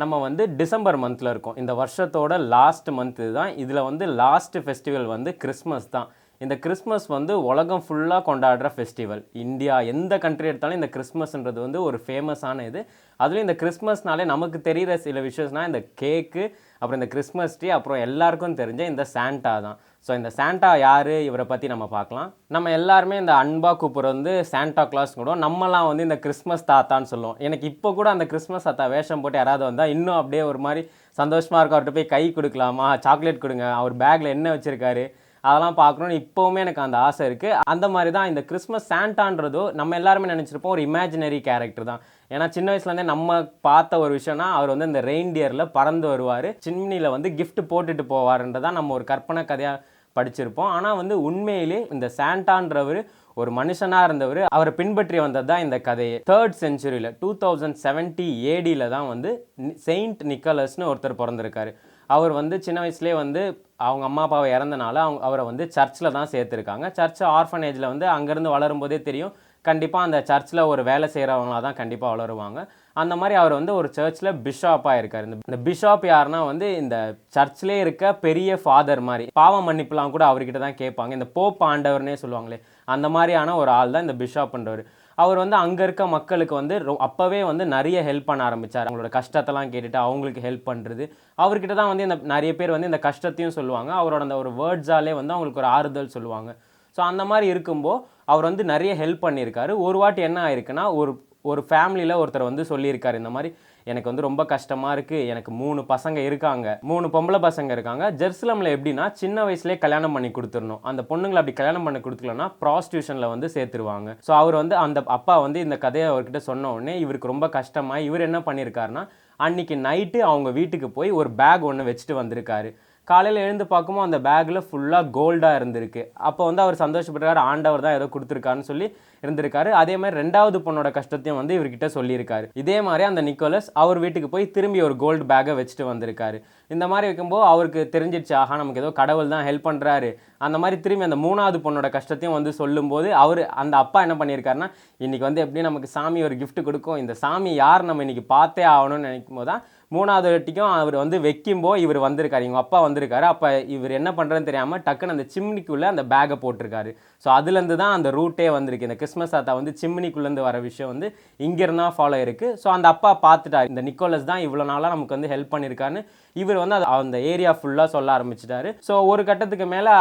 நம்ம வந்து டிசம்பர் மந்தில் இருக்கோம். இந்த வருஷத்தோட லாஸ்ட் மந்த் தான். இதில் வந்து லாஸ்ட் ஃபெஸ்டிவல் வந்து கிறிஸ்மஸ் தான். இந்த கிறிஸ்மஸ் வந்து உலகம் ஃபுல்லாக கொண்டாடுற ஃபெஸ்டிவல். இந்தியா எந்த கண்ட்ரி எடுத்தாலும் இந்த கிறிஸ்மஸ்ன்றது வந்து ஒரு ஃபேமஸான இது. அதுலேயும் இந்த கிறிஸ்மஸ்னாலே நமக்கு தெரிகிற சில விஷயம்னால் இந்த கேக்கு, அப்புறம் இந்த கிறிஸ்மஸ் ட்ரீ, அப்புறம் எல்லாருக்கும் தெரிஞ்ச இந்த சாண்டா தான். ஸோ இந்த சாண்டா யார், இவரை பற்றி நம்ம பார்க்கலாம். நம்ம எல்லாருமே இந்த அன்பாக கூப்பிட்ற வந்து சாண்டா கிளாஸ் கூட, நம்மலாம் வந்து இந்த கிறிஸ்மஸ் தாத்தான்னு சொல்லுவோம். எனக்கு இப்போ கூட அந்த கிறிஸ்மஸ் தாத்தா வேஷம் போட்டு யாராவது வந்தால் இன்னும் அப்படியே ஒரு மாதிரி சந்தோஷமாக இருக்கும். அவர்கிட்ட போய் கை கொடுக்கலாமா, சாக்லேட் கொடுங்க, அவர் பேக்கில் என்ன வச்சுருக்காரு அதெல்லாம் பார்க்கணுன்னு இப்போவுமே எனக்கு அந்த ஆசை இருக்குது. அந்த மாதிரி தான் இந்த கிறிஸ்மஸ் சாண்டான்றதோ நம்ம எல்லாருமே நினச்சிருப்போம் ஒரு இமேஜினரி கேரக்டர் தான். ஏன்னா சின்ன வயசுலேருந்தே நம்ம பார்த்த ஒரு விஷயம்னா அவர் வந்து இந்த ரெயின்டியரில் பறந்து வருவார், சிம்னியில் வந்து கிஃப்ட் போட்டுட்டு போவார்ன்றதான் நம்ம ஒரு கற்பனை கதையாக படிச்சிருப்போம். ஆனால் வந்து உண்மையிலே இந்த சாண்டான்றவர் ஒரு மனுஷனாக இருந்தவர், அவரை பின்பற்றி வந்தது தான் இந்த கதையே. 3rd centuryயில் 2070 ADயில் தான் வந்து செயின்ட் நிக்கோலஸ்னு ஒருத்தர் பிறந்திருக்காரு. அவர் வந்து சின்ன வயசுலேயே வந்து அவங்க அம்மா அப்பாவை இறந்தனால அவரை வந்து சர்ச்சில் தான் சேர்த்துருக்காங்க. சர்ச் ஆர்ஃபனேஜில் வந்து அங்கேருந்து வளரும்போதே தெரியும் கண்டிப்பாக அந்த சர்ச்சில் ஒரு வேலை செய்கிறவங்களாக தான் கண்டிப்பாக வளருவாங்க. அந்த மாதிரி அவர் வந்து ஒரு சர்ச்சில் பிஷாப்பாக இருக்கார். இந்த பிஷாப் யாருன்னா வந்து இந்த சர்ச்சிலே இருக்க பெரிய ஃபாதர் மாதிரி, பாவ மன்னிப்புலாம் கூட அவர்கிட்ட தான் கேட்பாங்க. இந்த போப் ஆண்டவர்னே சொல்லுவாங்களே, அந்த மாதிரியான ஒரு ஆள் தான் இந்த பிஷாப்ன்றவர். அவர் வந்து அங்கே இருக்க மக்களுக்கு வந்து அப்போவே வந்து நிறைய ஹெல்ப் பண்ண ஆரம்பித்தார். அவங்களோட கஷ்டத்தெல்லாம் கேட்டுட்டு அவங்களுக்கு ஹெல்ப் பண்ணுறது. அவர்கிட்ட தான் வந்து இந்த நிறைய பேர் வந்து இந்த கஷ்டத்தையும் சொல்லுவாங்க. அவரோட அந்த ஒரு வேர்ட்ஸாலே வந்து அவங்களுக்கு ஒரு ஆறுதல் சொல்லுவாங்க. ஸோ அந்த மாதிரி இருக்கும்போது அவர் வந்து நிறைய ஹெல்ப் பண்ணியிருக்காரு. ஒரு வாட்டி என்ன ஆயிருக்குன்னா, ஒரு ஃபேமிலியில் ஒருத்தர் வந்து சொல்லியிருக்காரு, இந்த மாதிரி எனக்கு வந்து ரொம்ப கஷ்டமாக இருக்குது, எனக்கு 3 பசங்க இருக்காங்க, 3 பொம்பளை பசங்க இருக்காங்க. ஜெருசலமில் எப்படின்னா சின்ன வயசுலேயே கல்யாணம் பண்ணி கொடுத்துடணும், அந்த பொண்ணுங்களை அப்படி கல்யாணம் பண்ணி கொடுத்துலன்னா ப்ராஸ்டியூஷனில் வந்து சேர்த்துருவாங்க. ஸோ அவர் வந்து அந்த அப்பா வந்து இந்த கதையை அவர்கிட்ட சொன்ன உடனே இவருக்கு ரொம்ப கஷ்டமாக இவர் என்ன பண்ணியிருக்காருன்னா, அன்றைக்கி நைட்டு அவங்க வீட்டுக்கு போய் ஒரு பேக் ஒன்று வச்சுட்டு வந்திருக்காரு. காலையில் எழுந்து பார்க்கும்போது அந்த பேக்கில் ஃபுல்லாக கோல்டாக இருந்திருக்கு. அப்போ வந்து அவர் சந்தோஷப்பட்டிருக்காரு, ஆண்டவர் தான் ஏதோ கொடுத்துருக்காருன்னு சொல்லி இருந்திருக்காரு. அதே மாதிரி 2வது பொண்ணோட கஷ்டத்தையும் வந்து இவர்கிட்ட சொல்லியிருக்காரு. இதே மாதிரி அந்த நிக்கோலஸ் அவர் வீட்டுக்கு போய் திரும்பி ஒரு கோல்டு பேக்கை வச்சுட்டு வந்திருக்காரு. இந்த மாதிரி வைக்கும்போது அவருக்கு தெரிஞ்சிடுச்சு, ஆஹா நமக்கு ஏதோ கடவுள் தான் ஹெல்ப் பண்ணுறாரு. அந்த மாதிரி திரும்பி அந்த 3வது பொண்ணோட கஷ்டத்தையும் வந்து சொல்லும்போது அந்த அப்பா என்ன பண்ணியிருக்காருன்னா, இன்றைக்கி வந்து எப்படி நமக்கு சாமி ஒரு கிஃப்ட் கொடுக்கும், இந்த சாமி யார் நம்ம இன்றைக்கி பார்த்தே ஆகணும்னு நினைக்கும் போது தான் 3வது வாட்டிக்கும் அவர் வந்து வைக்கும்போது இவர் வந்திருக்காரு, இவங்க அப்பா வந்திருக்காரு. அப்போ இவர் என்ன பண்ணுறதுன்னு தெரியாமல் டக்குன்னு அந்த சிம்னிக்குள்ளே அந்த பேக்கை போட்டிருக்காரு. ஸோ அதுலேருந்து தான் அந்த ரூட்டே வந்திருக்கு. இந்த கிறிஸ்மஸ் தாத்தா வந்து சிம்னிக்குள்ளேருந்து வர விஷயம் வந்து இங்கேருந்து தான் ஃபாலோ இருக்குது. ஸோ அந்த அப்பா பார்த்துட்டார், இந்த நிக்கோலஸ் தான் இவ்வளோ நாளாக நமக்கு வந்து ஹெல்ப் பண்ணியிருக்காருன்னு. இவர் வந்து அந்த ஏரியா ஃபுல்லாக சொல்ல ஆரம்பிச்சிட்டாரு. ஸோ ஒரு கட்டத்துக்கு மேலே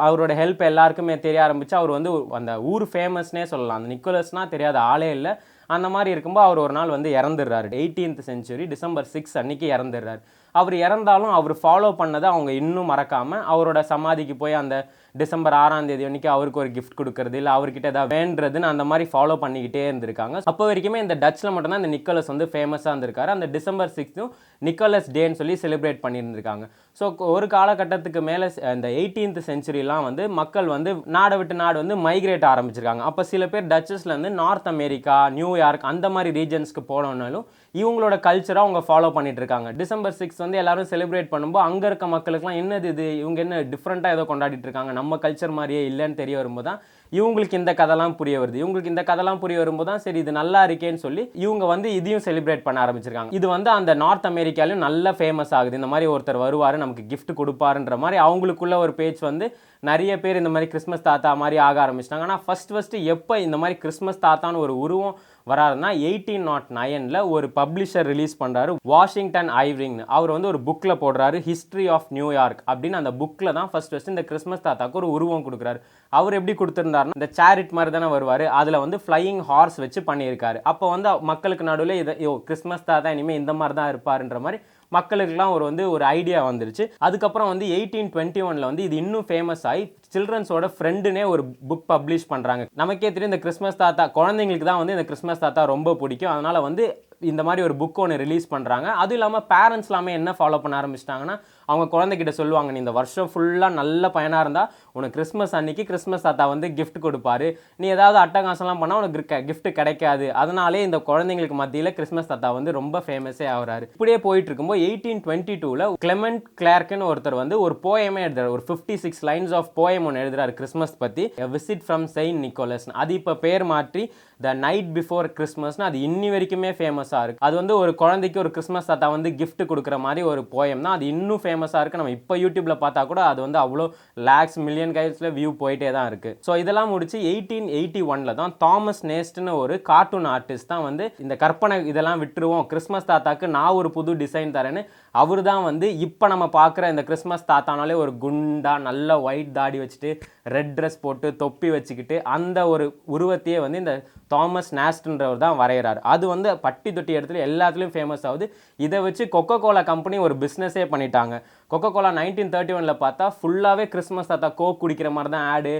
அவரோட ஹெல்ப் எல்லாருக்குமே தெரிய ஆரம்பிச்சு, அவர் வந்து அந்த ஊர் ஃபேமஸ்னே சொல்லலாம். அந்த நிக்கோலஸ்னால் தெரியாத ஆளே இல்லை. அந்த மாதிரி இருக்கும்போது அவர் ஒரு நாள் வந்து இறந்துடுறாரு. 18th century டிசம்பர் 6 அன்னைக்கு இறந்துடுறாரு. அவர் இறந்தாலும் அவர் ஃபாலோ பண்ணதை அவங்க இன்னும் மறக்காமல் அவரோட சமாதிக்கு போய் அந்த டிசம்பர் 6ஆம் தேதி அன்றைக்கி அவருக்கு ஒரு கிஃப்ட் கொடுக்கறது, இல்லை அவர்கிட்ட ஏதாவது வேண்டுறதுன்னு அந்த மாதிரி ஃபாலோ பண்ணிக்கிட்டே இருந்திருக்காங்க. அப்போ வரைக்குமே இந்த டச்சில் மட்டும்தான் இந்த நிக்கோலஸ் வந்து ஃபேமஸாக இருந்திருக்காரு. அந்த டிசம்பர் 6 நிக்கோலஸ் டேன்னு சொல்லி செலிப்ரேட் பண்ணியிருந்திருக்காங்க. ஸோ ஒரு காலகட்டத்துக்கு மேலே இந்த 18th centuryலாம் வந்து மக்கள் வந்து நாடை விட்டு நாடு வந்து மைக்ரேட் ஆரம்பிச்சிருக்காங்க. அப்போ சில பேர் டச்சஸ்லேருந்து நார்த் அமெரிக்கா, நியூயார்க் அந்த மாதிரி ரீஜன்ஸ்க்கு போனோம்னாலும் இவங்களோட கல்ச்சரை அவங்க ஃபாலோ பண்ணிட்டு இருக்காங்க. டிசம்பர் 6 வந்து எல்லாரும் செலிப்ரேட் பண்ணும்போது அங்கே இருக்க மக்களுக்குலாம் என்னது இது, இவங்க என்ன டிஃப்ரெண்ட்டாக ஏதோ கொண்டாடிட்டு இருக்காங்க, நம்ம கல்ச்சர் மாதிரியே இல்லைன்னு தெரிய வரும்போது தான் இவங்களுக்கு இந்த கதைலாம் புரிய வருது. இவங்களுக்கு இந்த கதைலாம் புரிய வரும்போது தான் சரி இது நல்லா இருக்கேன்னு சொல்லி இவங்க வந்து இதையும் செலிப்ரேட் பண்ண ஆரம்பிச்சிருக்காங்க. இது வந்து அந்த நார்த் அமெரிக்காலையும் நல்ல ஃபேமஸ் ஆகுது. இந்த மாதிரி ஒருத்தர் வருவார் நமக்கு கிஃப்ட் கொடுப்பாருன்ற மாதிரி அவங்களுக்குள்ள ஒரு பேச்சு வந்து நிறைய பேர் இந்த மாதிரி கிறிஸ்மஸ் தாத்தா மாதிரி ஆக ஆரம்பிச்சிட்டாங்க. ஆனால் ஃபஸ்ட்டு எப்போ இந்த மாதிரி கிறிஸ்மஸ் தாத்தான்னு ஒரு உருவம் வராருன்னா 1809 ஒரு பப்ளிஷர் ரிலீஸ் பண்ணுறாரு, வாஷிங்டன் ஐவிங்னு. அவர் வந்து ஒரு புக்கில் போடுறாரு, ஹிஸ்ட்ரி ஆஃப் நியூயார்க் அப்படின்னு. அந்த புக்கில் தான் ஃபஸ்ட்டு இந்த கிறிஸ்மஸ் தாத்தாக்கு ஒரு உருவம் கொடுக்குறாரு. அவர் எப்படி கொடுத்துருந்தாருன்னா இந்த சேரிட் மாதிரி தானே வருவார், அதில் வந்து ஃப்ளையிங் ஹார்ஸ் வச்சு பண்ணியிருக்காரு. அப்போ வந்து மக்களுக்கு நடுவில் கிறிஸ்மஸ் தாத்தா இனிமேல் இந்த மாதிரி தான் இருப்பாருன்ற மாதிரி மக்களுக்கெல்லாம் ஒரு ஐடியா வந்துருச்சு. அதுக்கப்புறம் வந்து 1821 வந்து இது இன்னும் ஃபேமஸ் ஆகி சில்ட்ரன்ஸோட ஃப்ரெண்டுனே ஒரு புக் பப்ளிஷ் பண்ணுறாங்க. நமக்கே தெரியும் இந்த கிறிஸ்மஸ் தாத்தா குழந்தைங்களுக்கு தான் வந்து இந்த கிறிஸ்மஸ் தாத்தா ரொம்ப பிடிக்கும். அதனால் வந்து இந்த மாதிரி ஒரு புக் ஒன்று ரிலீஸ் பண்ணுறாங்க. அதுவும் இல்லாமல் பேரண்ட்ஸ் எல்லாமே என்ன ஃபாலோ பண்ண ஆரம்பிச்சிட்டாங்கன்னா, அவங்க குழந்தைகிட்ட சொல்லுவாங்க, நீ இந்த வருஷம் ஃபுல்லாக நல்ல பையனாக இருந்தால் உனக்கு கிறிஸ்மஸ் அன்னைக்கு கிறிஸ்மஸ் தாத்தா வந்து கிஃப்ட் கொடுப்பாரு, நீ ஏதாவது அட்டகாசம்லாம் பண்ணால் உனக்கு கிஃப்ட் கிடைக்காது. அதனாலே இந்த குழந்தைங்களுக்கு மத்தியில் கிறிஸ்மஸ் தாத்தா வந்து ரொம்ப ஃபேமஸே ஆகிறாரு. இப்படியே போயிட்டு இருக்கும்போது 1822 கிளெமெண்ட் கிளார்க்னு ஒருத்தர் வந்து ஒரு போயமே எழுதுறாரு. ஒரு 56 lines ஆஃப் போயம் ஒன்று எழுதுறாரு கிறிஸ்மஸ் பற்றி, எ விசிட் ஃப்ரம் செயின்ட் நிக்கோலஸ். அது இப்போ பேர் மாற்றி த நைட் பிஃபோர் கிறிஸ்மஸ்னு அது இன்னி வரைக்குமே ஃபேமஸ் ஃபேமஸாக இருக்குது. அது வந்து ஒரு குழந்தைக்கு ஒரு கிறிஸ்மஸ் தாத்தா வந்து gift கொடுக்குற மாதிரி ஒரு போயம் தான். அது இன்னும் ஃபேமஸாக இருக்குது. நம்ம இப்போ யூடியூப்பில் பார்த்தா கூட அது வந்து அவ்வளோ லேக்ஸ் மில்லியன் கைஸில் வியூ போயிட்டே தான் இருக்குது. ஸோ இதெல்லாம் முடிச்சு 1881 தான் தாமஸ் நேஸ்ட்னு ஒரு கார்ட்டூன் ஆர்டிஸ்ட் தான் வந்து இந்த கற்பனை இதெல்லாம் விட்டுருவோம், கிறிஸ்மஸ் தாத்தாக்கு நான் ஒரு புது டிசைன் தரேன்னு அவர் தான் வந்து இப்போ நம்ம பார்க்குற இந்த கிறிஸ்மஸ் தாத்தானாலே ஒரு குண்டா நல்ல ஒயிட் தாடி வச்சுட்டு ரெட் ட்ரெஸ் போட்டு தொப்பி வச்சுக்கிட்டு அந்த ஒரு உருவத்தையே வந்து இந்த தாமஸ் நேஸ்ட்ன்றவர் தான் வரைகிறார். அது வந்து பட்டி தொட்டி இடத்துல எல்லாத்துலேயும் ஃபேமஸ் ஆகுது. இதை வச்சு கொக்கோ கோலா கம்பெனி ஒரு பிஸ்னஸே பண்ணிட்டாங்க. கொக்கோ கோலா 1931 பார்த்தா ஃபுல்லாகவே கிறிஸ்மஸ் தாத்தா கோக் குடிக்கிற மாதிரி தான் ஆடு.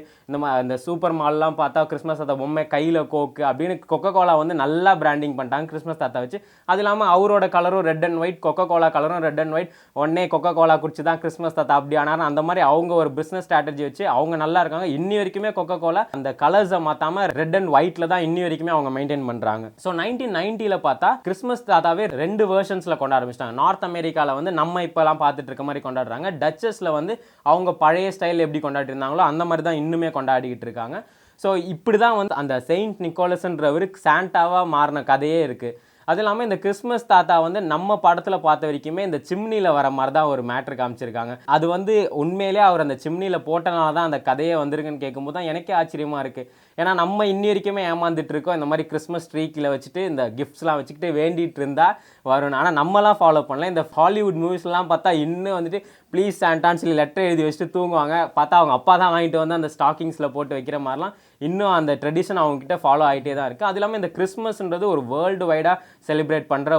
இந்த சூப்பர் மால்லாம் பார்த்தா கிறிஸ்மஸ் தாத்தா பொம்மை கையில் கோக்கு அப்படின்னு கொக்கோ கோலா வந்து நல்லா பிராண்டிங் பண்ணிட்டாங்க கிறிஸ்மஸ் தாத்தா வச்சு. அது இல்லாமல் அவரோட கலரும் red and white, Coca கலரும் ரெட் அண்ட் ஒயிட், உடனே கொக்கோ கோலா குடிச்சு தான் கிறிஸ்மஸ் தாத்தா அப்படி ஆனார். அந்த மாதிரி அவங்க ஒரு பிஸ்னஸ் ஸ்ட்ராட்டஜி வச்சு அவங்க நல்லா இருக்காங்க. இன்னி வரைக்குமே கொக்கோ கோலா அந்த கலர்ஸை மாற்றாமல் ரெட் அண்ட் ஒயிட்டில் தான் இன்னி வரைக்குமே அவங்க மெயின்டைன் பண்ணுறாங்க. ஸோ 1990 பார்த்தா கிறிஸ்மஸ் தாத்தாவே 2 வெர்ஷன்ஸில் கொண்டாட ஆரம்பிச்சிட்டாங்க. நார்த் அமெரிக்காவில் வந்து நம்ம இப்போலாம் பார்த்துட்டு இருக்க மாதிரி கொண்டாடுறாங்க. டச்சஸில் வந்து அவங்க பழைய ஸ்டைல் எப்படி கொண்டாடி இருந்தாங்களோ அந்த மாதிரி தான் இன்னுமே கொண்டாடிக்கிட்டு இருக்காங்க. ஸோ இப்படி தான் வந்து அந்த செயின்ட் நிக்கோலஸ்ன்றவர் சாண்டாவாக மாறின கதையே இருக்குது. அது இல்லாமல் இந்த கிறிஸ்மஸ் தாத்தா வந்து நம்ம படத்தில் பார்த்த வரைக்குமே இந்த சிம்னியில் வர மாதிரி தான் ஒரு மேட்ரு காமிச்சிருக்காங்க. அது வந்து உண்மையிலே அவர் அந்த சிம்னியில் போட்டனால தான் அந்த கதையே வந்திருக்குன்னு கேட்கும்போது தான் எனக்கே ஆச்சரியமாக இருக்குது. ஏன்னா நம்ம இன்னி வரைக்குமே ஏமாந்துட்டு இருக்கோம். இந்த மாதிரி கிறிஸ்மஸ் ட்ரீக்கில் வச்சுட்டு இந்த கிஃப்ட்ஸ்லாம் வச்சுக்கிட்டு வேண்டிகிட்டு இருந்தால் வரணும். ஆனால் நம்மலாம் ஃபாலோ பண்ணல. இந்த ஹாலிவுட் மூவிஸ்லாம் பார்த்தா இன்னும் வந்துட்டு ப்ளீஸ் சாண்டான்னு சொல்லி லெட்டர் எழுதி வச்சுட்டு தூங்குவாங்க. பார்த்தா அவங்க அப்பா தான் வாங்கிட்டு வந்து அந்த ஸ்டாக்கிங்ஸில் போட்டு வைக்கிற மாதிரிலாம் இன்னும் அந்த ட்ரெடிஷன் அவங்ககிட்ட ஃபாலோ ஆகிட்டே தான் இருக்குது. அது இல்லாமல் இந்த கிறிஸ்மஸ்ன்றது ஒரு வேர்ல்டு வைடாக செலிப்ரேட் பண்ணுற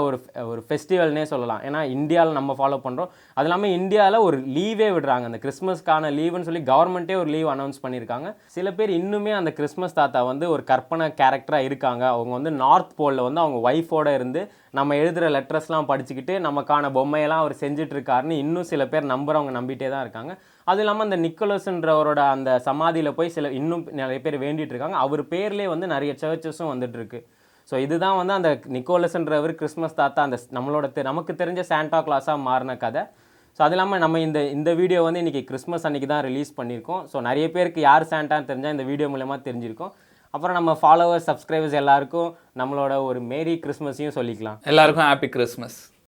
ஒரு ஃபெஸ்டிவல்னே சொல்லலாம். ஏன்னா இந்தியாவில் நம்ம ஃபாலோ பண்ணுறோம். அது இல்லாமல் இந்தியாவில் ஒரு லீவே விடுறாங்க. அந்த கிறிஸ்மஸ்க்கான லீவுன்னு சொல்லி கவர்மெண்ட்டே ஒரு லீவ் அனௌன்ஸ் பண்ணியிருக்காங்க. சில பேர் இன்னுமே அந்த கிறிஸ்மஸ் தாத்தா வந்து ஒரு கற்பனை கேரக்டராக இருக்காங்க. அவங்க வந்து நார்த் போலில் வந்து அவங்க ஒய்ஃபோடு இருந்து நம்ம எழுதுகிற லெட்டர்ஸ்லாம் படிச்சுக்கிட்டு நமக்கான பொம்மையெல்லாம் அவர் செஞ்சிட்ருக்காருன்னு இன்னும் சில பேர் நம்புகிறவங்க நம்பிகிட்டே தான் இருக்காங்க. அது இல்லாமல் அந்த நிக்கோலஸ்ன்றவரோட அந்த சமாதியில் போய் இன்னும் நிறைய பேர் வேண்டிகிட்டு இருக்காங்க. அவர் பேர்லேயே வந்து நிறைய சர்ச்சஸும் வந்துட்டுருக்கு. ஸோ இதுதான் வந்து அந்த நிக்கோலஸ்ன்றவர் கிறிஸ்மஸ் தாத்தா அந்த நமக்கு தெரிஞ்ச சாண்டா கிளாஸாக மாறின கதை. ஸோ அது இல்லாமல் நம்ம இந்த வீடியோ வந்து இன்றைக்கி கிறிஸ்மஸ் அன்றைக்கி தான் ரிலீஸ் பண்ணியிருக்கோம். ஸோ நிறைய பேருக்கு யார் சாண்டான்னு தெரிஞ்சால் இந்த வீடியோ மூலமாக தெரிஞ்சிருக்கும். அப்புறம் நம்ம ஃபாலோவர்ஸ், சப்ஸ்கிரைபர்ஸ் எல்லாருக்கும் நம்மளோட ஒரு மேரி கிறிஸ்மஸையும் சொல்லிக்கலாம். எல்லாருக்கும் ஹாப்பி கிறிஸ்மஸ்.